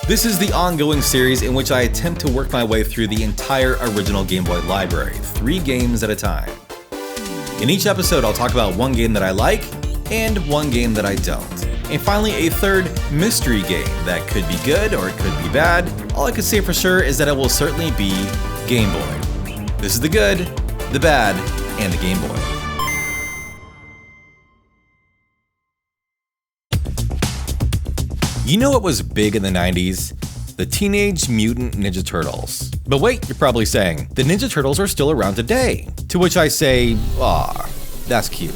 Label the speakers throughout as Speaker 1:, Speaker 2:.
Speaker 1: This is the ongoing series in which I attempt to work my way through the entire original Game Boy library, 3 games at a time. In each episode, I'll talk about one game that I like and one game that I don't. And finally, a third mystery game that could be good or it could be bad. All I can say for sure is that it will certainly be Game Boy. This is the good, the bad, and the Game Boy. You know what was big in the 90s? The Teenage Mutant Ninja Turtles. But wait, you're probably saying, the Ninja Turtles are still around today. To which I say, aw, that's cute.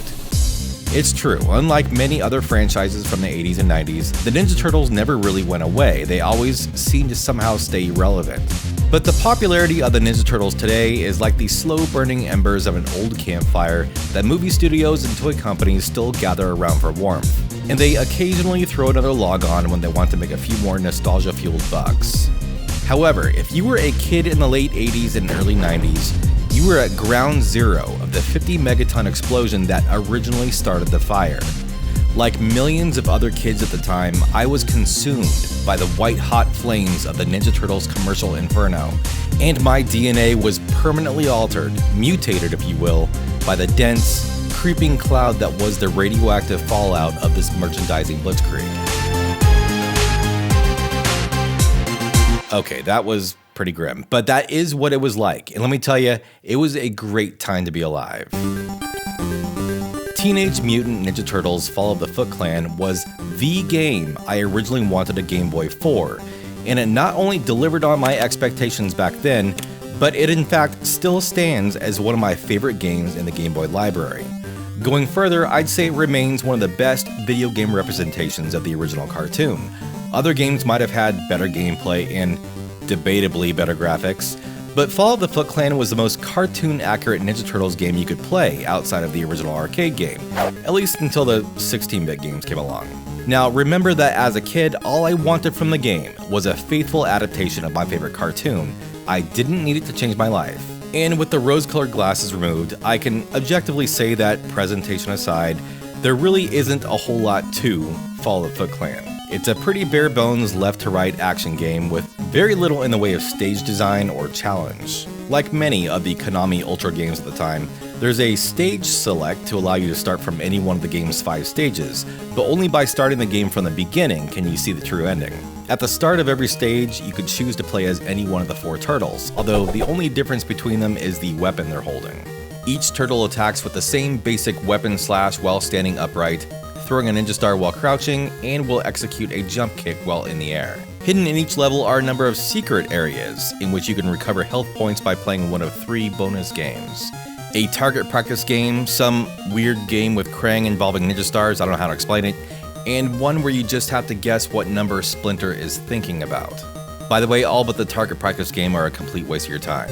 Speaker 1: It's true, unlike many other franchises from the 80s and 90s, the Ninja Turtles never really went away. They always seemed to somehow stay relevant. But the popularity of the Ninja Turtles today is like the slow-burning embers of an old campfire that movie studios and toy companies still gather around for warmth. And they occasionally throw another log on when they want to make a few more nostalgia-fueled bucks. However, if you were a kid in the late 80s and early 90s, you were at ground zero of the 50 megaton explosion that originally started the fire. Like millions of other kids at the time, I was consumed by the white-hot flames of the Ninja Turtles commercial inferno, and my DNA was permanently altered, mutated if you will, by the dense, creeping cloud that was the radioactive fallout of this merchandising blitzkrieg. Okay, that was pretty grim, but that is what it was like, and let me tell you, it was a great time to be alive. Teenage Mutant Ninja Turtles Fall of the Foot Clan was the game I originally wanted a Game Boy for, and it not only delivered on my expectations back then, but it in fact still stands as one of my favorite games in the Game Boy library. Going further, I'd say it remains one of the best video game representations of the original cartoon. Other games might have had better gameplay and debatably better graphics, but Fall of the Foot Clan was the most cartoon-accurate Ninja Turtles game you could play outside of the original arcade game, at least until the 16-bit games came along. Now, remember that as a kid, all I wanted from the game was a faithful adaptation of my favorite cartoon. I didn't need it to change my life. And with the rose-colored glasses removed, I can objectively say that, presentation aside, there really isn't a whole lot to Fall of the Foot Clan. It's a pretty bare-bones left-to-right action game with very little in the way of stage design or challenge. Like many of the Konami Ultra games at the time, there's a stage select to allow you to start from any one of the game's 5 stages, but only by starting the game from the beginning can you see the true ending. At the start of every stage, you could choose to play as any one of the 4 turtles, although the only difference between them is the weapon they're holding. Each turtle attacks with the same basic weapon slash while standing upright, throwing a ninja star while crouching, and will execute a jump kick while in the air. Hidden in each level are a number of secret areas, in which you can recover health points by playing one of 3 bonus games. A target practice game, some weird game with Krang involving ninja stars, I don't know how to explain it, and one where you just have to guess what number Splinter is thinking about. By the way, all but the target practice game are a complete waste of your time.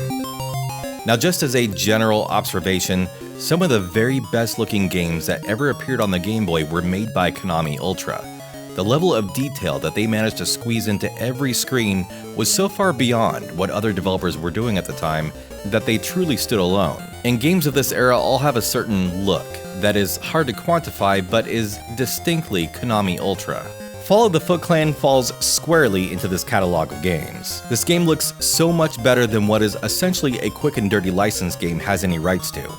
Speaker 1: Now, just as a general observation, some of the very best looking games that ever appeared on the Game Boy were made by Konami Ultra. The level of detail that they managed to squeeze into every screen was so far beyond what other developers were doing at the time that they truly stood alone. And games of this era all have a certain look that is hard to quantify but is distinctly Konami Ultra. Fall of the Foot Clan falls squarely into this catalog of games. This game looks so much better than what is essentially a quick and dirty license game has any rights to.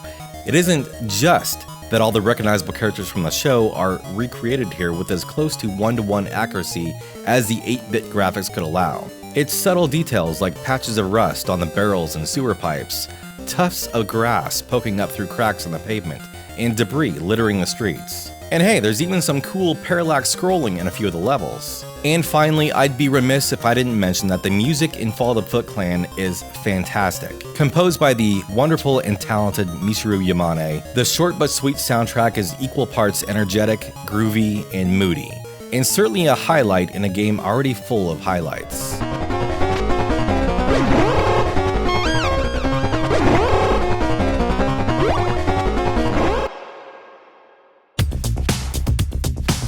Speaker 1: It isn't just that all the recognizable characters from the show are recreated here with as close to one-to-one accuracy as the 8-bit graphics could allow. It's subtle details like patches of rust on the barrels and sewer pipes, tufts of grass poking up through cracks in the pavement, and debris littering the streets. And hey, there's even some cool parallax scrolling in a few of the levels. And finally, I'd be remiss if I didn't mention that the music in Fall of the Foot Clan is fantastic. Composed by the wonderful and talented Michiru Yamane, the short but sweet soundtrack is equal parts energetic, groovy, and moody, and certainly a highlight in a game already full of highlights.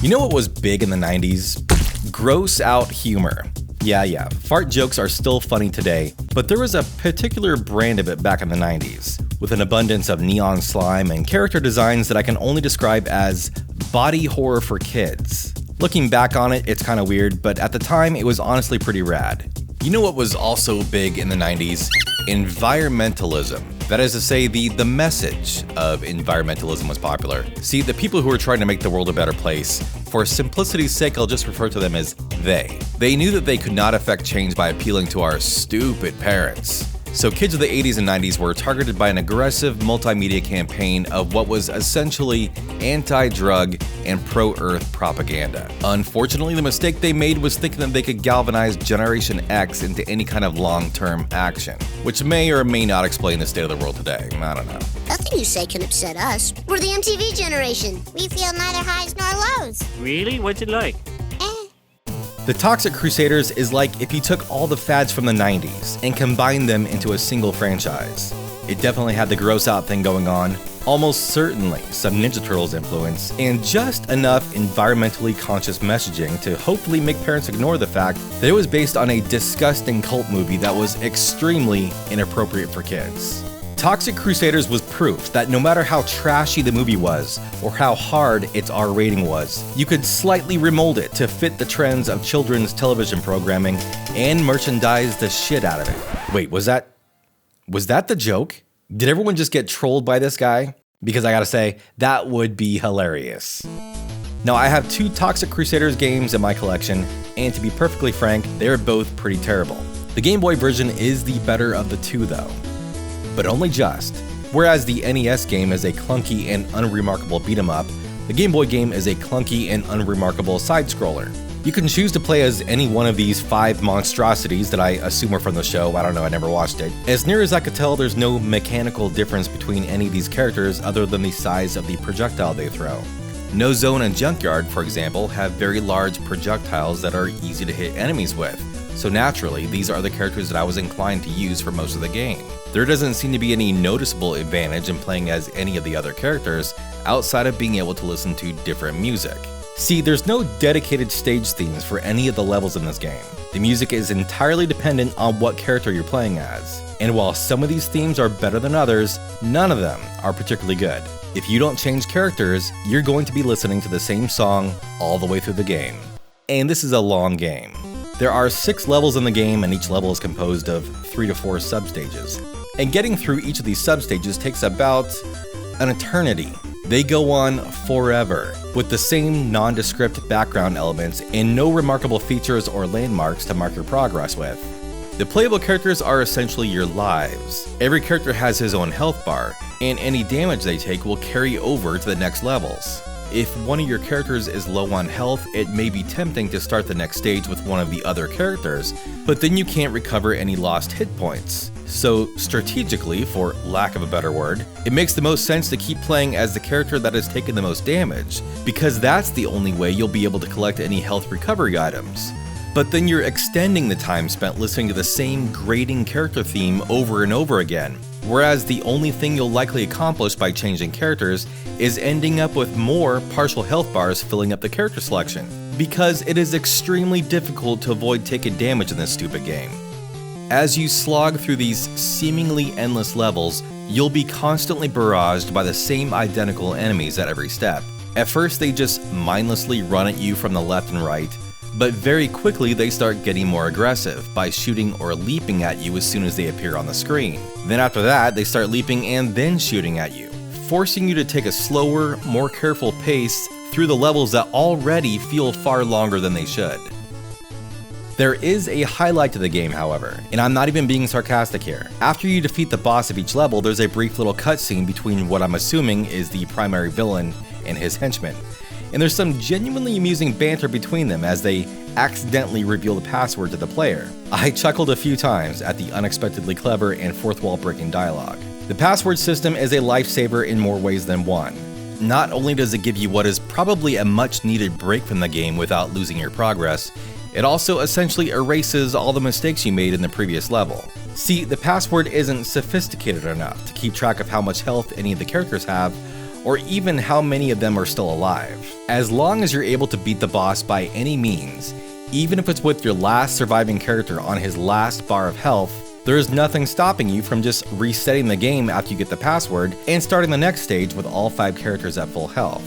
Speaker 1: You know what was big in the 90s? Gross out humor. Yeah, fart jokes are still funny today, but there was a particular brand of it back in the 90s, with an abundance of neon slime and character designs that I can only describe as body horror for kids. Looking back on it, it's kinda weird, but at the time, it was honestly pretty rad. You know what was also big in the 90s? Environmentalism. That is to say, the message of environmentalism was popular. See, the people who were trying to make the world a better place, for simplicity's sake, I'll just refer to them as they. They knew that they could not affect change by appealing to our stupid parents. So kids of the 80s and 90s were targeted by an aggressive multimedia campaign of what was essentially anti-drug and pro-Earth propaganda. Unfortunately, the mistake they made was thinking that they could galvanize Generation X into any kind of long-term action, which may or may not explain the state of the world today. I don't know.
Speaker 2: Nothing you say can upset us. We're the MTV generation. We feel neither highs nor lows.
Speaker 3: Really? What's it like?
Speaker 1: The Toxic Crusaders is like if you took all the fads from the 90s and combined them into a single franchise. It definitely had the gross out thing going on, almost certainly some Ninja Turtles influence, and just enough environmentally conscious messaging to hopefully make parents ignore the fact that it was based on a disgusting cult movie that was extremely inappropriate for kids. Toxic Crusaders was proof that no matter how trashy the movie was, or how hard its R rating was, you could slightly remold it to fit the trends of children's television programming and merchandise the shit out of it. Wait, was that the joke? Did everyone just get trolled by this guy? Because I gotta say, that would be hilarious. Now, I have 2 Toxic Crusaders games in my collection, and to be perfectly frank, they're both pretty terrible. The Game Boy version is the better of the 2 though, but only just. Whereas the NES game is a clunky and unremarkable beat-em-up, the Game Boy game is a clunky and unremarkable side-scroller. You can choose to play as any one of these 5 monstrosities that I assume are from the show. I don't know, I never watched it. As near as I could tell, there's no mechanical difference between any of these characters other than the size of the projectile they throw. No Zone and Junkyard, for example, have very large projectiles that are easy to hit enemies with. So naturally, these are the characters that I was inclined to use for most of the game. There doesn't seem to be any noticeable advantage in playing as any of the other characters outside of being able to listen to different music. See, there's no dedicated stage themes for any of the levels in this game. The music is entirely dependent on what character you're playing as. And while some of these themes are better than others, none of them are particularly good. If you don't change characters, you're going to be listening to the same song all the way through the game. And this is a long game. There are 6 levels in the game, and each level is composed of 3 to 4 substages. And getting through each of these substages takes about an eternity. They go on forever, with the same nondescript background elements and no remarkable features or landmarks to mark your progress with. The playable characters are essentially your lives. Every character has his own health bar, and any damage they take will carry over to the next levels. If one of your characters is low on health, it may be tempting to start the next stage with one of the other characters, but then you can't recover any lost hit points. So strategically, for lack of a better word, it makes the most sense to keep playing as the character that has taken the most damage, because that's the only way you'll be able to collect any health recovery items. But then you're extending the time spent listening to the same grating character theme over and over again, whereas the only thing you'll likely accomplish by changing characters is ending up with more partial health bars filling up the character selection, because it is extremely difficult to avoid taking damage in this stupid game. As you slog through these seemingly endless levels, you'll be constantly barraged by the same identical enemies at every step. At first, they just mindlessly run at you from the left and right, but very quickly they start getting more aggressive by shooting or leaping at you as soon as they appear on the screen. Then after that, they start leaping and then shooting at you, forcing you to take a slower, more careful pace through the levels that already feel far longer than they should. There is a highlight to the game, however, and I'm not even being sarcastic here. After you defeat the boss of each level, there's a brief little cutscene between what I'm assuming is the primary villain and his henchmen. And there's some genuinely amusing banter between them as they accidentally reveal the password to the player. I chuckled a few times at the unexpectedly clever and fourth wall breaking dialogue. The password system is a lifesaver in more ways than one. Not only does it give you what is probably a much needed break from the game without losing your progress, it also essentially erases all the mistakes you made in the previous level. See, the password isn't sophisticated enough to keep track of how much health any of the characters have, or even how many of them are still alive. As long as you're able to beat the boss by any means, even if it's with your last surviving character on his last bar of health, there is nothing stopping you from just resetting the game after you get the password and starting the next stage with all 5 characters at full health.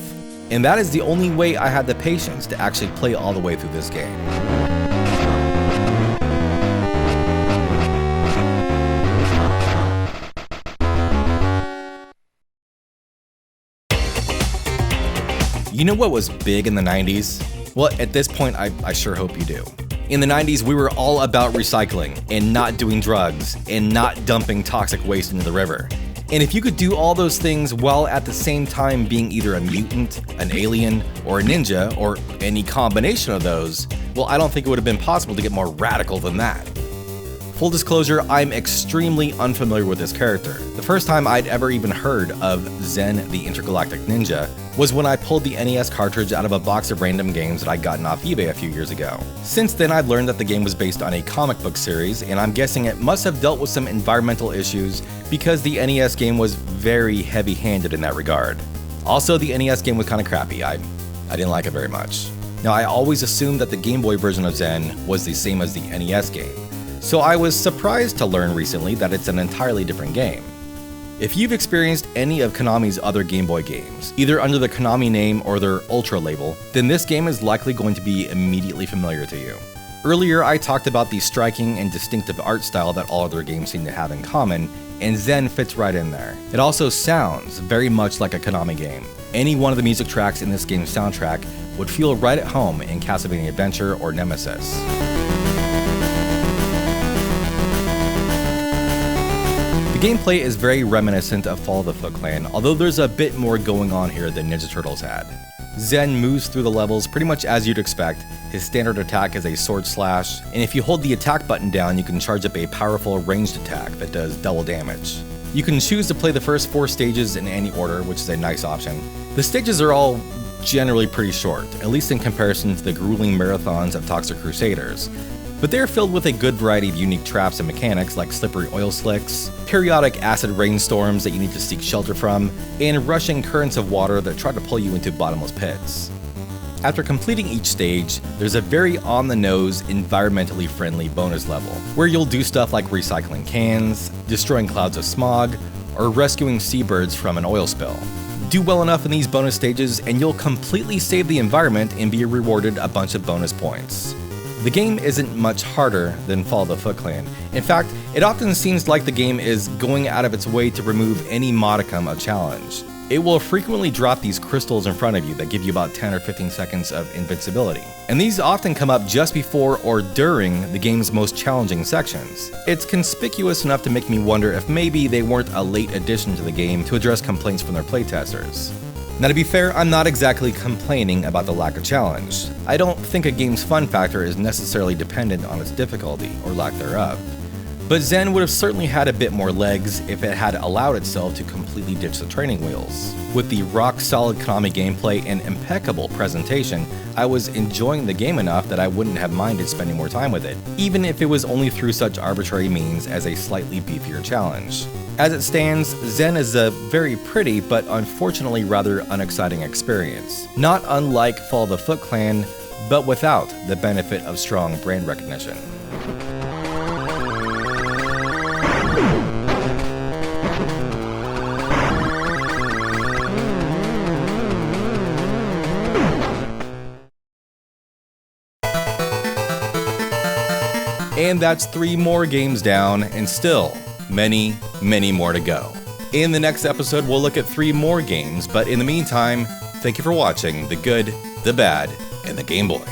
Speaker 1: And that is the only way I had the patience to actually play all the way through this game. You know what was big in the 90s? Well, at this point, I sure hope you do. In the 90s, we were all about recycling and not doing drugs and not dumping toxic waste into the river. And if you could do all those things while at the same time being either a mutant, an alien, or a ninja, or any combination of those, well, I don't think it would have been possible to get more radical than that. Full disclosure, I'm extremely unfamiliar with this character. The first time I'd ever even heard of Zen the Intergalactic Ninja was when I pulled the NES cartridge out of a box of random games that I'd gotten off eBay a few years ago. Since then, I've learned that the game was based on a comic book series, and I'm guessing it must have dealt with some environmental issues because the NES game was very heavy-handed in that regard. Also, the NES game was kind of crappy. I didn't like it very much. Now, I always assumed that the Game Boy version of Zen was the same as the NES game. So I was surprised to learn recently that it's an entirely different game. If you've experienced any of Konami's other Game Boy games, either under the Konami name or their Ultra label, then this game is likely going to be immediately familiar to you. Earlier, I talked about the striking and distinctive art style that all other games seem to have in common, and Zen fits right in there. It also sounds very much like a Konami game. Any one of the music tracks in this game's soundtrack would feel right at home in Castlevania Adventure or Nemesis. The gameplay is very reminiscent of Fall of the Foot Clan, although there's a bit more going on here than Ninja Turtles had. Zen moves through the levels pretty much as you'd expect. His standard attack is a sword slash, and if you hold the attack button down, you can charge up a powerful ranged attack that does double damage. You can choose to play the first 4 stages in any order, which is a nice option. The stages are all generally pretty short, at least in comparison to the grueling marathons of Toxic Crusaders. But they're filled with a good variety of unique traps and mechanics like slippery oil slicks, periodic acid rainstorms that you need to seek shelter from, and rushing currents of water that try to pull you into bottomless pits. After completing each stage, there's a very on-the-nose, environmentally friendly bonus level, where you'll do stuff like recycling cans, destroying clouds of smog, or rescuing seabirds from an oil spill. Do well enough in these bonus stages and you'll completely save the environment and be rewarded a bunch of bonus points. The game isn't much harder than Fall of the Foot Clan. In fact, it often seems like the game is going out of its way to remove any modicum of challenge. It will frequently drop these crystals in front of you that give you about 10 or 15 seconds of invincibility. And these often come up just before or during the game's most challenging sections. It's conspicuous enough to make me wonder if maybe they weren't a late addition to the game to address complaints from their playtesters. Now, to be fair, I'm not exactly complaining about the lack of challenge. I don't think a game's fun factor is necessarily dependent on its difficulty, or lack thereof. But Zen would have certainly had a bit more legs if it had allowed itself to completely ditch the training wheels. With the rock-solid Konami gameplay and impeccable presentation, I was enjoying the game enough that I wouldn't have minded spending more time with it, even if it was only through such arbitrary means as a slightly beefier challenge. As it stands, Zen is a very pretty but unfortunately rather unexciting experience, not unlike Fall of the Foot Clan, but without the benefit of strong brand recognition. And that's 3 more games down, and still many, many more to go. In the next episode, we'll look at 3 more games, but in the meantime, thank you for watching The Good, The Bad, and The Game Boy.